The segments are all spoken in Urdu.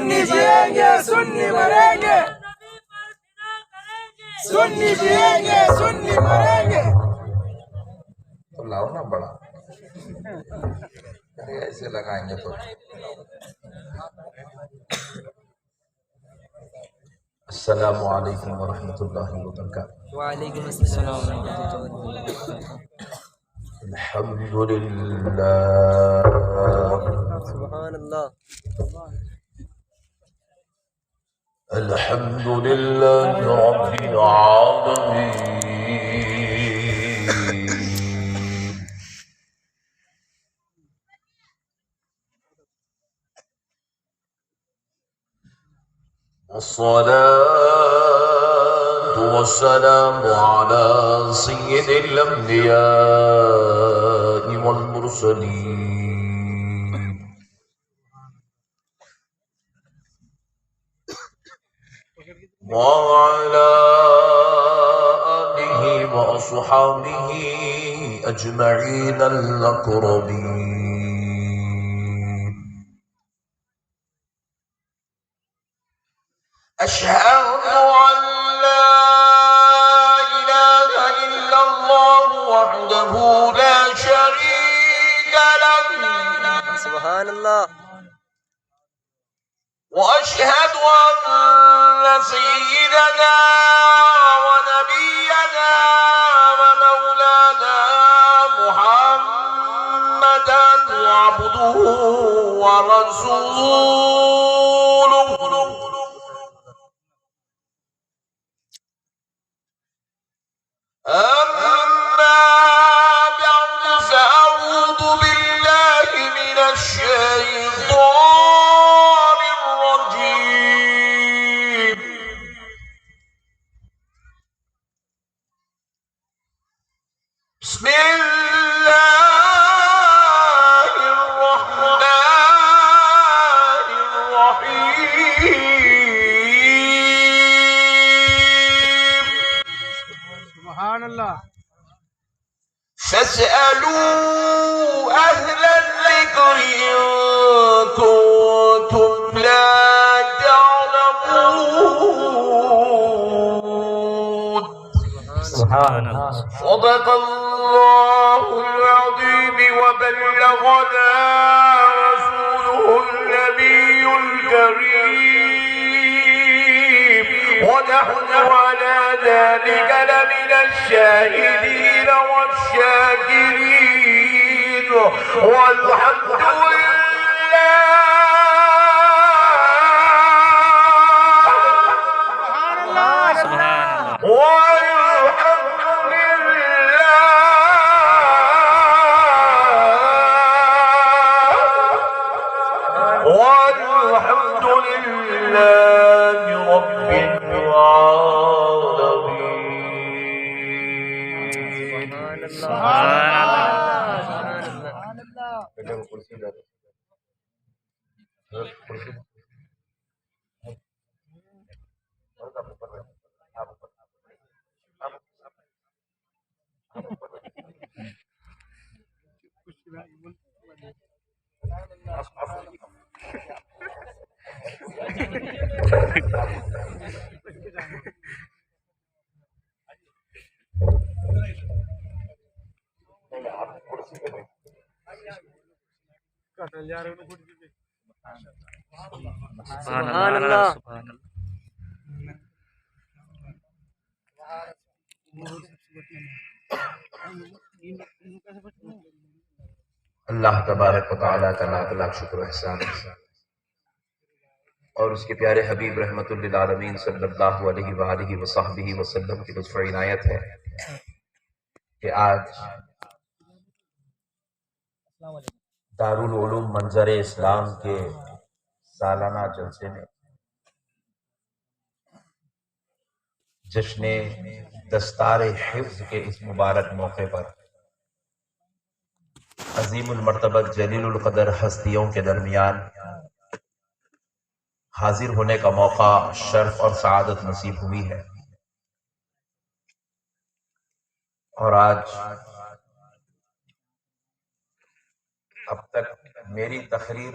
سنی جئیں گے سنی مریں گے، سنی جئیں گے سنی مریں گے۔ تو لاؤ نا بڑا، ارے ایسے لگائیں گے تو۔ السلام علیکم ورحمۃ اللہ وبرکاتہ۔ وعلیکم السلام ورحمۃ اللہ وبرکاتہ۔ الحمد للہ سبحان اللہ۔ الحمد للہ رب العالمین، والصلاة والسلام على سيد الأنبياء والمرسلين وعلى آله وأصحابه أجمعين الأكرمين۔ أشهد أن لا إله إلا الله وحده لا شريك له، سبحان اللہ۔ وأشهد أن سيدنا ونبينا ومولانا محمدا عبده ورسوله، أما بعد فأعوذ بالله من الشيطان الرجيم، بسم الله الرحمن الرحيم۔ سبحان اللہ۔ فاسألوا أهل الذكر إن كنتم لا تعلمون۔ سبحان اللہ۔ صدق الله العظيم وبلغنا رسوله النبي الكريم، ونحن على ذلك لمن الشاهدين والشاكرين، والحمد لله والحمد لله رب العالمين۔ سبحان اللہ۔ سبحان اللہ۔ اللہ تبارک و تعالیٰ کا لاکھ لاکھ شکر و احسان ہے، اور اس کے پیارے حبیب رحمت للعالمین صلی اللہ علیہ وآلہ وصحبہ وسلم کی لطف عنایت ہے کہ آج دارالعلوم منظر اسلام کے سالانہ جلسے میں جشن دستار حفظ کے اس مبارک موقع پر عظیم المرتبہ جلیل القدر ہستیوں کے درمیان حاضر ہونے کا موقع، شرف اور سعادت نصیب ہوئی ہے، اور آج اب تک میری تقریر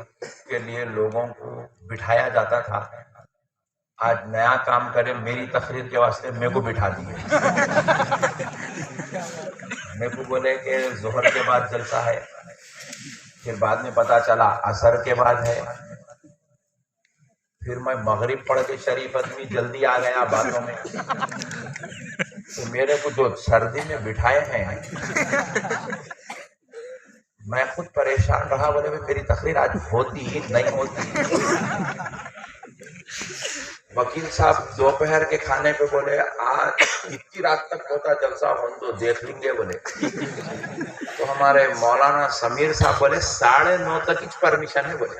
کے لیے لوگوں کو بٹھایا جاتا تھا، آج نیا کام کرے میری تقریر کے واسطے میرے کو بٹھا دیے۔ میرے کو بولے کہ ظہر کے بعد جلسہ ہے، پھر بعد میں پتا چلا عصر کے بعد ہے، پھر میں مغرب پڑھ کے شریف آدمی جلدی آ گیا باتوں میں، تو میرے کو جو سردی میں بٹھائے ہیں میں خود پریشان رہا، بولے میری تقریر آج ہوتی نہیں ہوتی۔ وکیل صاحب دوپہر کے کھانے پہ بولے آج اتنی رات تک ہوتا جلسہ، ہم تو دیکھ لیں گے بولے۔ تو ہمارے مولانا سمیر صاحب بولے 9:30 تک ہی پرمیشن ہے بولے۔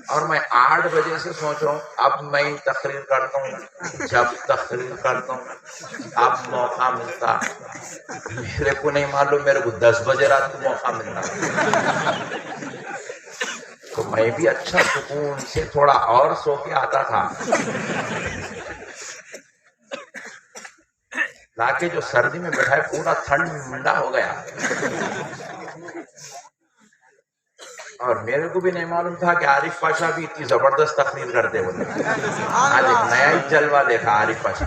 اور میں 8 بجے سے سوچ رہا ہوں اب میں تقریر کرتا ہوں، جب تقریر کرتا ہوں اب موقع ملتا، میرے کو نہیں معلوم میرے کو 10 بجے رات کو موقع ملتا، تو میں بھی اچھا سکون سے تھوڑا اور سو کے آتا تھا، لاکے جو سردی میں بیٹھا ہے پورا ٹھنڈا ہو گیا، اور میرے کو بھی نہیں معلوم تھا کہ عارف پاشا بھی اتنی زبردست تقریر کرتے بولے۔ آج ایک نیا ہی جلوہ دیکھا عارف پاشا،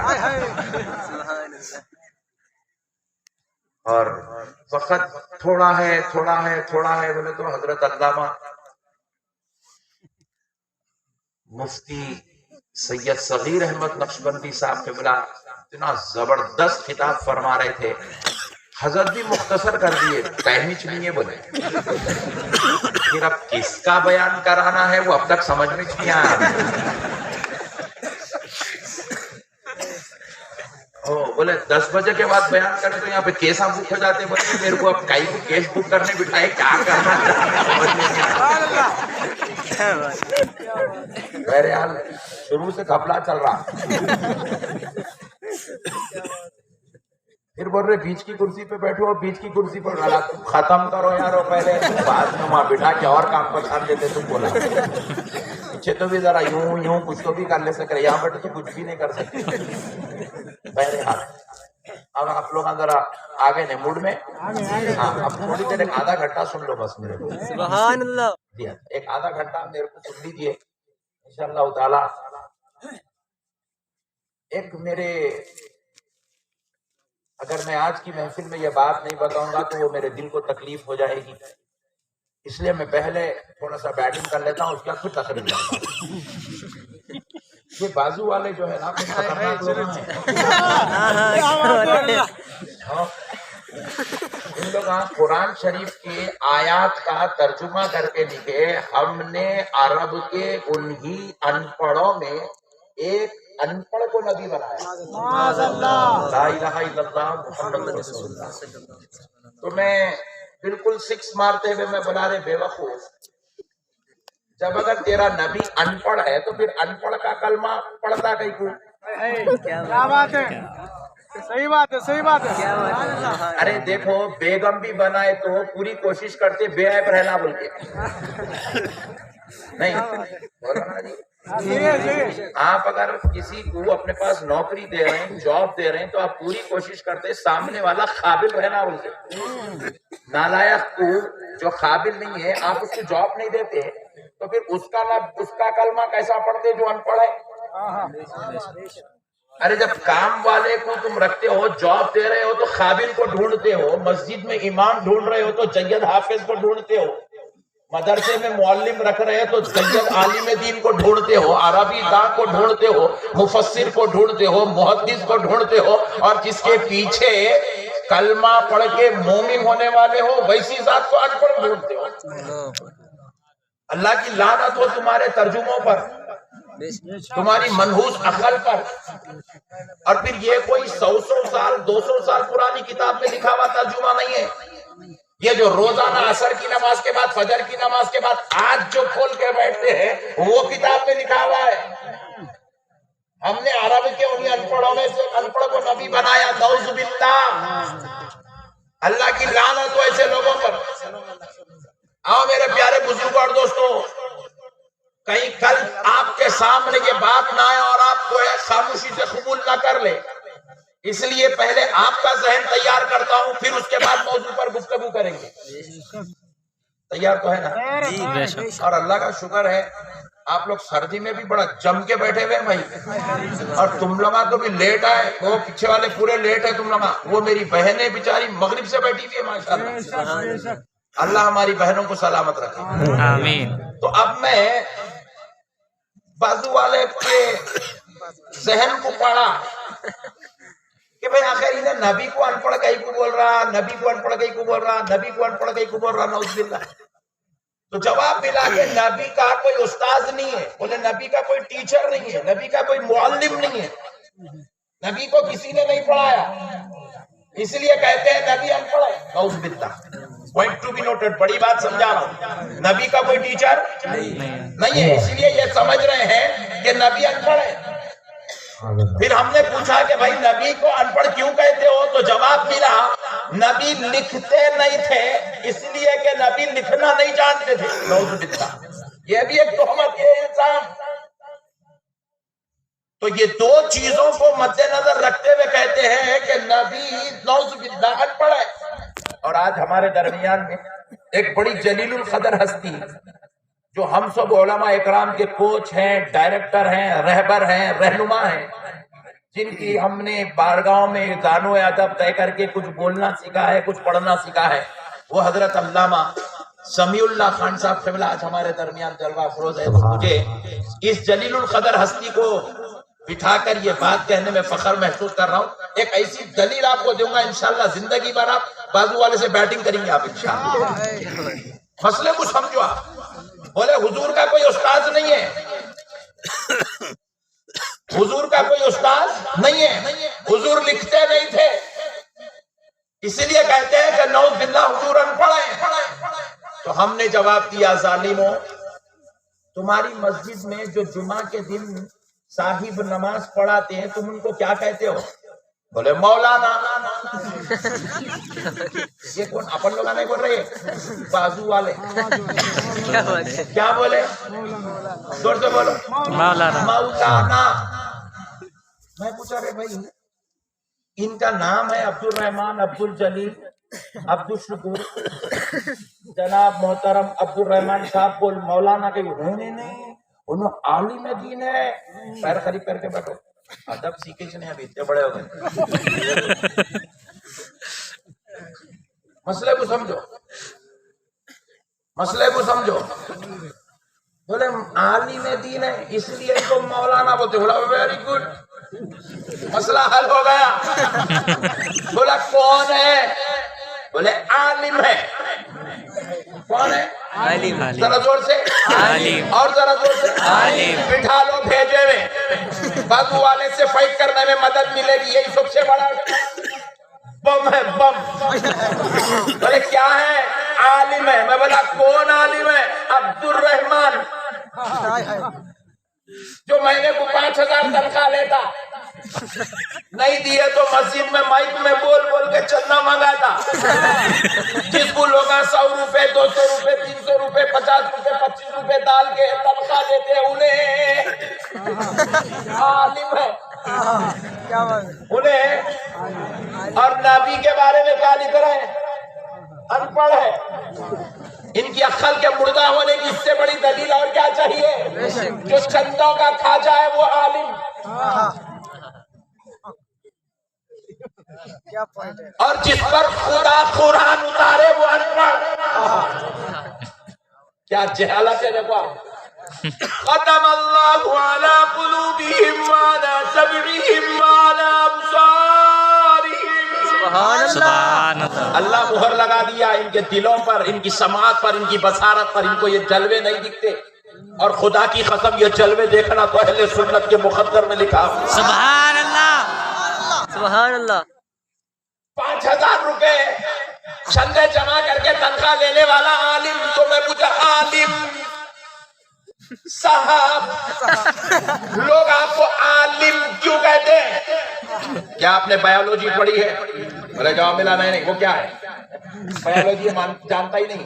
اور وقت تھوڑا ہے تھوڑا ہے تھوڑا ہے بولے تو حضرت علامہ مفتی سید صغیر احمد نقشبندی صاحب کے بلا اتنا زبردست خطاب فرما رہے تھے، حضرت بھی مختصر کر دیے، ٹائم ہی چلیے بولے، پھر اب کس کا بیان کرانا ہے وہ اب تک سمجھ میں نہیں آیا۔ بولے 10 بجے کے بعد بیان کریں تو یہاں پہ کیسا بک ہو جاتے، بولے میرے کو اب کئی کو کیس بک کرنے بٹھائے، کیا کرنا بہرحال شروع سے گھپلا چل رہا، پھر بول رہے بیچ کی کرسی پہ بیٹھو اور بیچ کی کرسی پر غلط ختم کرو یارو، پہلے بعد میں وہاں بٹھا کے اور کام پر چھان دیتے تم بولا، پیچھے تو بھی ذرا یوں یوں کچھ تو بھی کر لے سکے، یہاں بیٹھے تو کچھ بھی نہیں کر سکتے۔ بہرحال اب آپ لوگ ذرا آگے نے موڈ میں، ہاں اب تھوڑی دیر ایک آدھا گھنٹہ سن لو بس میرے کو، سبحان اللہ، ایک آدھا گھنٹہ میرے کو سن لیجیے انشاءاللہ تعالی۔ ایک میرے، اگر میں آج کی محفل میں یہ بات نہیں بتاؤں گا تو وہ میرے دل کو تکلیف ہو جائے گی، اس لیے میں پہلے تھوڑا سا بیٹنگ کر لیتا ہوں، اس کے بعد پھر تقریر کرتا ہوں۔ یہ بازو والے جو ہے نا کچھ خطرناک لوگ ہیں، ان لوگ قرآن شریف کے آیات کا ترجمہ کر کے لکھے، ہم نے عرب کے انہی ان پڑھوں میں ایک ان پڑھ کو نبی بنایا، لا الہ الا اللہ محمد رسول اللہ۔ تو میں بالکل 6 مارتے ہوئے میں بنا رہے بے وقوف، جب اگر تیرا نبی ان پڑھ ہے تو پھر ان پڑھ کا کلمہ پڑھتا کہیں کو؟ کیا بات ہے، صحیح بات ہے، صحیح بات ہے۔ ارے دیکھو بیگم بھی بنائے تو پوری کوشش کرتے بے عیب رہنا بول کے، نہیں بولو نا جی، آپ اگر کسی کو اپنے پاس نوکری دے رہے ہیں، جاب دے رہے ہیں، تو آپ پوری کوشش کرتے سامنے والا قابل رہنا بول کے۔ نالائق کو جو قابل نہیں ہے آپ اس کو جاب نہیں دیتے تو پھر اس کا کلمہ کیسا پڑھتے جو ان پڑھ ہے؟ ارے جب کام والے کو تم رکھتے ہو، جاب دے رہے ہو تو قابل کو ڈھونڈتے ہو، مسجد میں امام ڈھونڈ رہے ہو تو جید حافظ کو ڈھونڈتے ہو، مدرسے میں معلم رکھ رہے تو سید عالم دین کو ڈھونڈتے ہو، عربی داں کو ڈھونڈتے ہو، مفسر کو ڈھونڈتے ہو، محدث کو ڈھونڈتے ہو، اور جس کے پیچھے کلمہ پڑھ کے مومن ہونے والے ہو ویسی ذات کو ان پڑھ ڈھونڈتے ہو۔ اللہ کی لعنت ہو تمہارے ترجموں پر، تمہاری منحوس عقل پر، اور پھر یہ کوئی 100 سال 200 سال پرانی کتاب میں لکھا ہوا ترجمہ نہیں ہے، یہ جو روزانہ عصر کی نماز کے بعد فجر کی نماز کے بعد آج جو کھول کے بیٹھتے ہیں وہ کتاب میں لکھا ہوا ہے۔ ہم نے عرب کے انہی ان پڑھوں میں سے ان پڑھ کو نبی بنایا، نعوذ باللہ، اللہ کی لعنت ہو ایسے لوگوں پر۔ آؤ میرے پیارے بزرگوں اور دوستوں، کہیں کل آپ کے سامنے یہ بات نہ آئے اور آپ کو خاموشی سے قبول نہ کر لے، اس لیے پہلے آپ کا ذہن تیار کرتا ہوں، پھر اس کے بعد موضوع پر گفتگو کریں گے۔ تیار تو ہے نا؟ جی بے شک اور اللہ کا شکر ہے آپ لوگ سردی میں بھی بڑا جم کے بیٹھے ہوئے بھائی، اور تم لوگ تو بھی لیٹ آئے، وہ پیچھے والے پورے لیٹ ہے، تم لوگ وہ میری بہنیں بیچاری مغرب سے بیٹھی ہوئی ہے ماشاءاللہ، اللہ ہماری بہنوں کو سلامت رکھے۔ آمین۔ تو اب میں بازو والے کے ذہن کو پڑھا کہ بھئی آخر انہیں نبی کو ان پڑھ کہیں کو بول رہا، نبی کو ان پڑھ کہیں کو بول رہا، نبی کو ان پڑھ کہیں کو بول رہا، نعوذ باللہ۔ تو جواب ملا کہ نبی کا کوئی استاذ نہیں ہے، بولے نبی کا کوئی ٹیچر نہیں ہے، نبی کا کوئی معلم نہیں ہے، نبی کو کسی نے نہیں پڑھایا، اس لیے کہتے ہیں نبی ان پڑھ ہے، نعوذ باللہ۔ پوائنٹ ٹو بی نوٹڈ، بڑی بات سمجھا رہا ہوں، نبی کا کوئی ٹیچر نہیں ہے، اس لیے یہ سمجھ رہے ہیں کہ نبی ان پڑھ ہے۔ پھر ہم نے پوچھا کہ بھائی نبی کو ان پڑھ کیوں کہتے ہو؟ تو جواب ملا نبی لکھتے نہیں تھے، اس لیے کہ نبی لکھنا نہیں جانتے تھے، نعوذ باللہ۔ یہ بھی ایک تہمت ہے الزام۔ تو یہ دو چیزوں کو مد نظر رکھتے ہوئے کہتے ہیں کہ نبی نعوذ باللہ ان پڑھ ہے۔ اور آج ہمارے درمیان میں ایک بڑی جلیل القدر ہستی جو ہم سب علماء اکرام کے کوچ ہیں، ڈائریکٹر ہیں، رہبر ہیں، رہنما ہیں، جن کی ہم نے بارگاہوں میں زانو ادب طے کر کے کچھ بولنا سیکھا ہے، کچھ پڑھنا سیکھا ہے، وہ حضرت علامہ سمیع اللہ خان صاحب قبلہ آج ہمارے درمیان جلوہ افروز ہے۔ تو مجھے اس جلیل القدر ہستی کو بٹھا کر یہ بات کہنے میں فخر محسوس کر رہا ہوں۔ ایک ایسی دلیل آپ کو دوں گا انشاءاللہ زندگی بھر آپ بازو والے سے بیٹنگ کریں گے آپ انشاءاللہ۔ مسئلے کو سمجھو آپ۔ بولے حضور کا کوئی استاذ نہیں ہے، حضور کا کوئی استاذ نہیں ہے، حضور لکھتے نہیں تھے، اسی لیے کہتے ہیں کہ نعوذ باللہ حضور ان پڑھ ہیں۔ تو ہم نے جواب دیا ظالموں، تمہاری مسجد میں جو جمعہ کے دن صاحب نماز پڑھاتے ہیں تم ان کو کیا کہتے ہو؟ بولے مولانا۔ یہ کون اپن لوگ نہیں بول رہے، بازو والے کیا بولے؟ زور سے بولو، مولانا۔ مولانا۔ میں پوچھا کہ بھائی ان کا نام ہے عبد الرحمان، عبد الجلیل، عبد الشکور، جناب محترم عبد الرحمان صاحب بول مولانا کے ہونے نہیں، انہوں عالم دین ہے۔ پیر قریب کر کے بیٹھو، ادب سیکھے کہ نہیں، ابھی اتنے بڑے ہو گئے۔ مسئلے کو سمجھو، مسئلے کو سمجھو۔ بولے عالم دین ہے اس لیے ان کو مولانا بولتے، بولا ویری گڈ، مسئلہ حل ہو گیا۔ بولا کون ہے؟ بولے عالم ہے۔ کون ہے؟ عالم۔ ذرا زور سے عالم۔ اور ذرا زور سے عالم۔ بٹھا لو بھیجے ہوئے، بازو والے سے فائٹ کرنے میں مدد ملے گی، یہی سب سے بڑا بم ہے، بم۔ بولے کیا ہے؟ عالم ہے۔ میں بولا کون عالم ہے؟ عبد الرحمان، جو مہینے کو 5000 تنخواہ لیتا، نہیں دیے تو مسجد میں مائک میں بول بول کے چندہ منگاتا، جس کو لوگ 100 روپے 200 روپے 300 روپے 50 روپے 25 روپے ڈال کے تنخواہ دیتے، انہیں عالم ہے انہیں۔ اور نبی کے بارے میں کیا لکھ رہے ہیں؟ ان پڑھ ہے۔ ان کی عقل کے مردہ ہونے کی اس سے بڑی دلیل اور کیا چاہیے؟ جو چندوں کا کھا جائے وہ عالم، اور جس پر خدا قرآن اتارے وہ ان پڑھ۔ کیا جہالت ہے؟ دیکھو ختم اللہ علی قلوبہم وعلی سمعہم وعلی ابصارہم۔ سبحان اللہ۔ اللہ مہر لگا دیا ان کے دلوں پر، ان کی سماعت پر، ان کی بصارت پر، ان کو یہ جلوے نہیں دکھتے، اور خدا کی قسم یہ جلوے دیکھنا تو اہل سنت کے مقدر میں لکھا۔ سبحان اللہ۔ سبحان اللہ۔ 5000 روپے چندے جمع کر کے تنخواہ لینے والا عالم، تو میں پوچھا عالم صاحب، لوگ آپ کو عالم کیوں کہتے ہیں؟ کیا آپ نے بایولوجی پڑھی ہے؟ بولے جواب ملا نہیں، وہ کیا ہے؟ بایولوجی جانتا ہی نہیں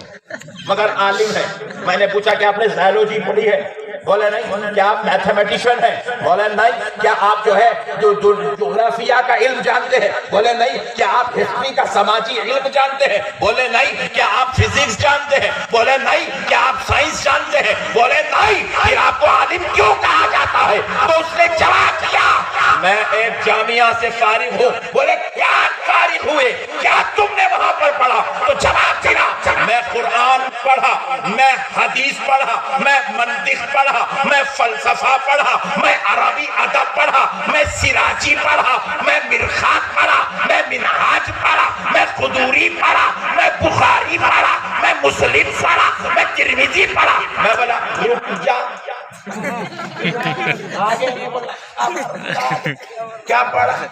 مگر عالم ہے۔ میں نے پوچھا کہ آپ نے زائلوجی پڑھی ہے؟ بولے نہیں. کیا آپ میتھمیٹیشین ہیں؟ بولے نہیں. کیا آپ جو ہے جغرافیہ کا علم جانتے ہیں؟ بولے نہیں. کیا آپ ہسٹری کا سماجی علم جانتے ہیں؟ بولے نہیں. کیا آپ فزکس جانتے ہیں؟ بولے نہیں. کیا آپ سائنس جانتے ہیں؟ بولے نہیں. پھر آپ کو عالم کیوں کہا جاتا ہے؟ تو اس نے جواب دیا میں ایک جامعہ سے فارغ ہوں. بولے کیا فارغ ہوئے؟ کیا تم نے وہاں پر پڑھا؟ تو جواب دیا میں قرآن پڑھا, میں حدیث پڑھا, میں منطق پڑھا, میں فلسفہ پڑھا, میں عربی ادب پڑھا, میں سراجی پڑھا, میں مرخات پڑھا, میں منہاج پڑھا, میں قدوری پڑھا, میں بخاری پڑھا, میں مسلم پڑھا, میں ترمذی پڑھا. میں بولا رک جا, آگے نہیں بولا کیا پڑھا؟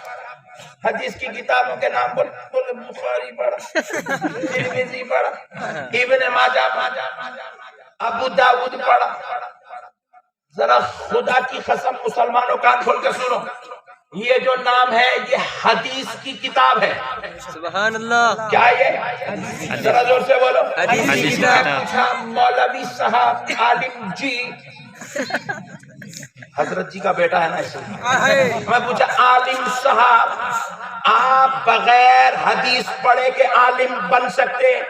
حدیث کی کتابوں کے نام بولے بخاری پڑھا, ترمذی پڑھا, ابن ماجہ پڑھا, ابو داؤد پڑھا. ذرا خدا کی قسم مسلمانوں کان کھول کے سنو, یہ جو نام ہے یہ حدیث کی کتاب ہے. سبحان اللہ. کیا یہ؟ ذرا زور سے بولو. حدیث کی کتاب. پوچھا مولوی صاحب عالم جی, حضرت جی کا بیٹا ہے نا اس لیے میں پوچھا عالم صاحب آپ بغیر حدیث پڑھے کے عالم بن سکتے؟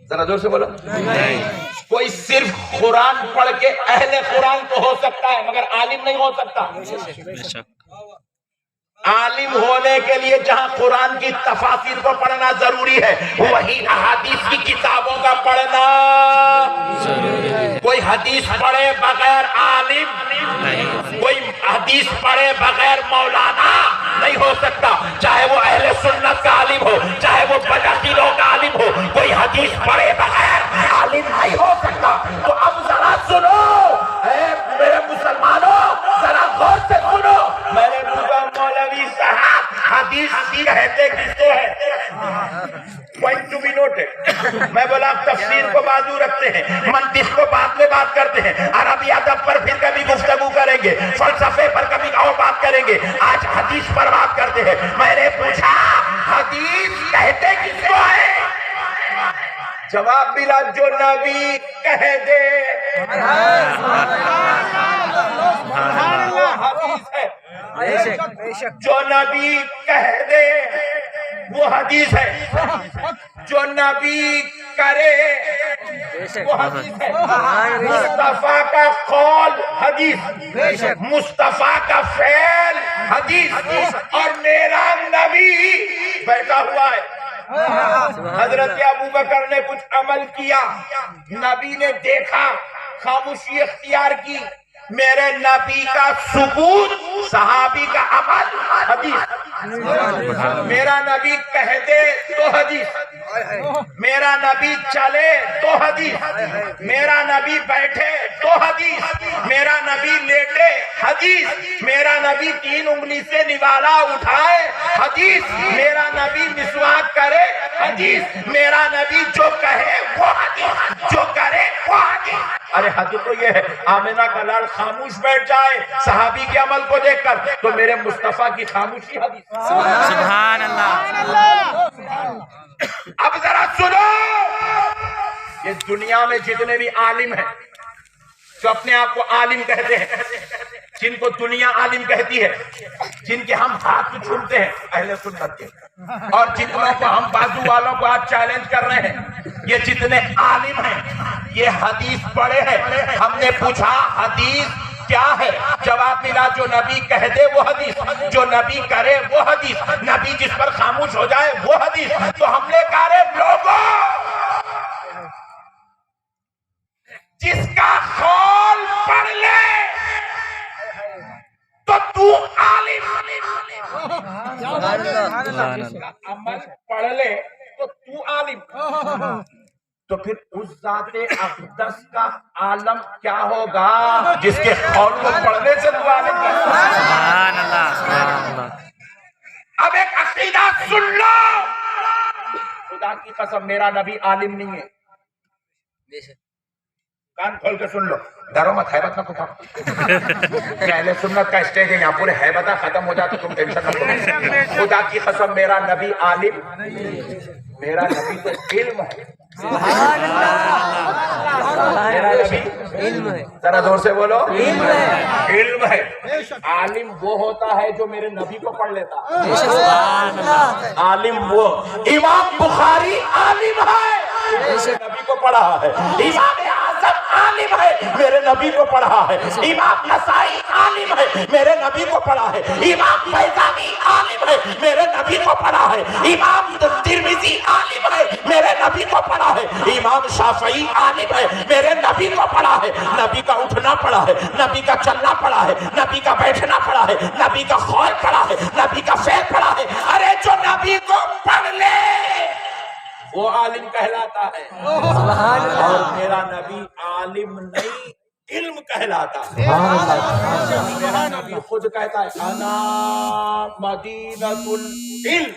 ذرا زور سے بولو. کوئی صرف قرآن پڑھ کے اہل قرآن تو ہو سکتا ہے مگر عالم نہیں ہو سکتا. عالم ہونے کے لیے جہاں قرآن کی تفاسیر کو پڑھنا ضروری ہے وہی احادیث کی کتابوں کا پڑھنا. کوئی حدیث پڑھے بغیر عالم, کوئی حدیث پڑھے بغیر مولانا نہیں ہو سکتا, چاہے وہ اہل سنت کا عالم ہو, چاہے وہ بدعقیدوں کا عالم ہو. کوئی حدیث پڑھے بغیر عالم نہیں ہو سکتا. تو اب ذرا سنو میرے مسلمانوں, ذرا غور سے سنو. میں نے پوچھا مولوی صاحب حدیث کہتے کس کو ہے؟ Point to be noted. میں بولا تفسیر کو بازو رکھتے ہیں, منطق کو بعد میں بات کرتے ہیں, عربی ادب پر پھر کبھی گفتگو کریں گے, فلسفے پر کبھی اور بات کریں گے, آج حدیث پر بات کرتے ہیں. میں نے پوچھا حدیث کہتے کس کو ہے؟ جواب ملا جو نبی کہہ دے وہ حدیث ہے. جو نبی کہہ دے وہ حدیث ہے, جو نبی کرے وہ حدیث ہے. مصطفیٰ کا قول حدیث, مصطفیٰ کا فعل حدیث, اور میرا نبی بیٹھا ہوا ہے. حضرت ابو بکر نے کچھ عمل کیا, نبی نے دیکھا, خاموشی اختیار کی. میرے نبی کا ثبوت, صحابی کا عمل حدیث. میرا نبی کہہ دے تو حدیث, میرا نبی چلے تو حدیث, میرا نبی بیٹھے تو حدیث, میرا نبی لیٹے حدیث, میرا نبی 3 انگلی سے نوالا اٹھائے حدیث, میرا نبی مسواک کرے حدیث, میرا نبی جو کہے وہ حدیث, جو کرے وہ حدیث. ارے حدیث تو یہ ہے آمنہ کا لال خاموش بیٹھ جائے صحابی کے عمل کو دیکھ کر, تو میرے مصطفیٰ کی خاموشی حدیث. سبحان اللہ. اب ذرا سنو, یہ دنیا میں جتنے بھی عالم ہیں جو اپنے آپ کو عالم کہتے ہیں, جن کو دنیا عالم کہتی ہے, جن کے ہم ہاتھ چھومتے ہیں اہل سنت کے, اور جتنوں کو ہم بازو والوں کو آج چیلنج کر رہے ہیں, یہ جتنے عالم ہیں یہ حدیث پڑھے ہیں. ہم نے پوچھا حدیث کیا ہے؟ جواب ملا جو نبی کہہ دے وہ حدیث, جو نبی کرے وہ حدیث, نبی جس پر خاموش ہو جائے وہ حدیث. تو ہم نے کہا رے لوگوں, جس کا قول پڑھ لے تو تو عالم, عمل پڑھ لے تو تو عالم. تو پھر اس ذات اقدس کا عالم کیا ہوگا جس کے قول کو پڑھنے سے تو عالم ہے. سبحان اللہ. سبحان اللہ. اب ایک عقیدہ سن لو, خدا کی قسم میرا نبی عالم نہیں ہے. کان کھول کے سن لو, ڈرو مت, ہیبت نہ پکڑو. اہل سنت کا اسٹیج ہے, یہاں پورے ہیبتہ ختم ہو جاتے, تم ٹینشن نہ کرو. خدا کی قسم میرا نبی عالم, میرا نبی تو علم ہے. میرا نبی ذرا زور سے بولو علم ہے. عالم وہ ہوتا ہے جو میرے نبی کو پڑھ لیتا ہے. عالم وہ امام بخاری عالم ہے میرے نبی کو پڑھا ہے. امام اعظم عالم ہے میرے نبی کو پڑھا ہے. امام نسائی عالم ہے میرے نبی کو پڑھا ہے. امام بیضاوی عالم ہے میرے نبی کو پڑھا ہے. امام ترمذی عالم ہے میرے نبی کو پڑھا ہے. امام شافعی عالم ہے میرے نبی کو پڑھا ہے. نبی کا اٹھنا پڑھا ہے, نبی کا چلنا پڑھا ہے, نبی کا بیٹھنا پڑھا ہے, نبی کا خول پڑھا ہے, نبی کا فعل پڑھا ہے. ارے جو نبی کو پڑھ لے وہ عالم کہلاتا ہے. اور میرا نبی عالم نہیں علم کہلاتا ہے. میرا نبی خود کہتا ہے انا مدینۃ العلم.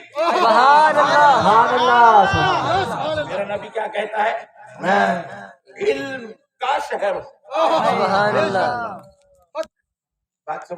میرا نبی کیا کہتا ہے؟ میں علم کا شہر ہوں. بات سمجھ